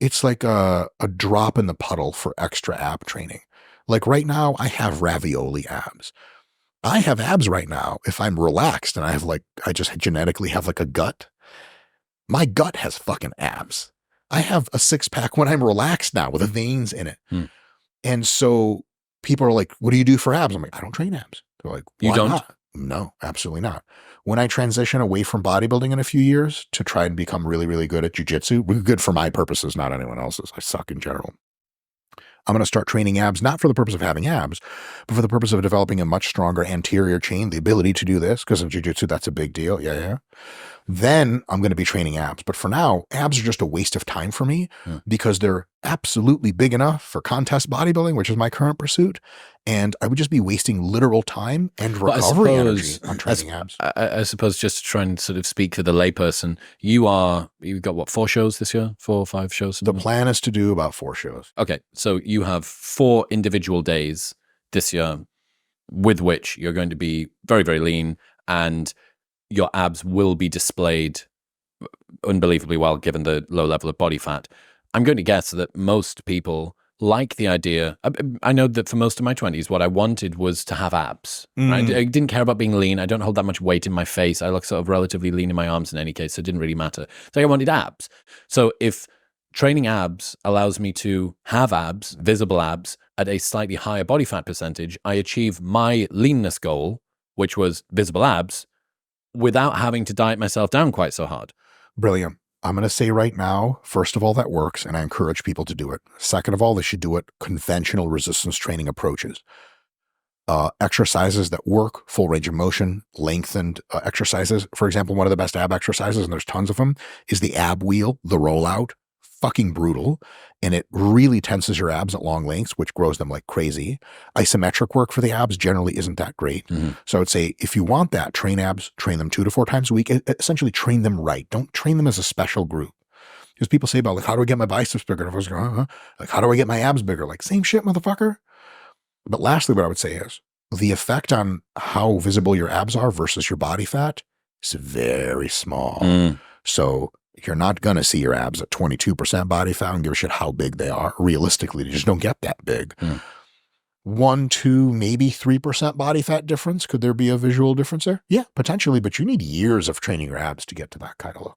it's like a drop in the puddle for extra ab training. Like right now, I have ravioli abs. I have abs right now if I'm relaxed and I just genetically have like a gut. My gut has fucking abs. I have a six pack when I'm relaxed now with the veins in it. Hmm. And so people are like, what do you do for abs? I'm like, I don't train abs. They're like, You why don't? not? No, absolutely not. When I transition away from bodybuilding in a few years to try and become really, really good at jujitsu, good for my purposes, not anyone else's. I suck in general. I'm going to start training abs, not for the purpose of having abs, but for the purpose of developing a much stronger anterior chain, the ability to do this, because in jiu-jitsu, that's a big deal. Yeah, yeah. Then I'm going to be training abs. But for now, abs are just a waste of time for me because they're absolutely big enough for contest bodybuilding, which is my current pursuit. And I would just be wasting literal time and recovery energy on training abs. I suppose just to try and sort of speak for the layperson, you've got what, 4 shows this year? 4 or 5 shows? The plan is to do about 4 shows. Okay. So you have 4 individual days this year with which you're going to be very, very lean, and your abs will be displayed unbelievably well given the low level of body fat. I'm going to guess that most people like the idea. I know that for most of my 20s, what I wanted was to have abs. Right? I didn't care about being lean. I don't hold that much weight in my face. I look sort of relatively lean in my arms in any case, so it didn't really matter. So I wanted abs. So if training abs allows me to have abs, visible abs, at a slightly higher body fat percentage, I achieve my leanness goal, which was visible abs, without having to diet myself down quite so hard. Brilliant. I'm going to say right now, first of all, that works, and I encourage people to do it. Second of all, they should do it conventional resistance training approaches. Exercises that work, full range of motion, lengthened exercises. For example, one of the best ab exercises, and there's tons of them, is the ab wheel, the rollout. Fucking brutal. And it really tenses your abs at long lengths, which grows them like crazy. Isometric work for the abs generally isn't that great. So I would say if you want that, train abs, train them 2 to 4 times a week. Essentially train them right. Don't train them as a special group. Because people say about like, how do I get my biceps bigger? And I was going, like, how do I get my abs bigger? Like, same shit, motherfucker. But lastly, what I would say is the effect on how visible your abs are versus your body fat is very small. So you're not going to see your abs at 22% body fat and give a shit how big they are. Realistically, they just don't get that big. 1, 2, maybe 3% body fat difference. Could there be a visual difference there? Yeah, potentially, but you need years of training your abs to get to that kind of look.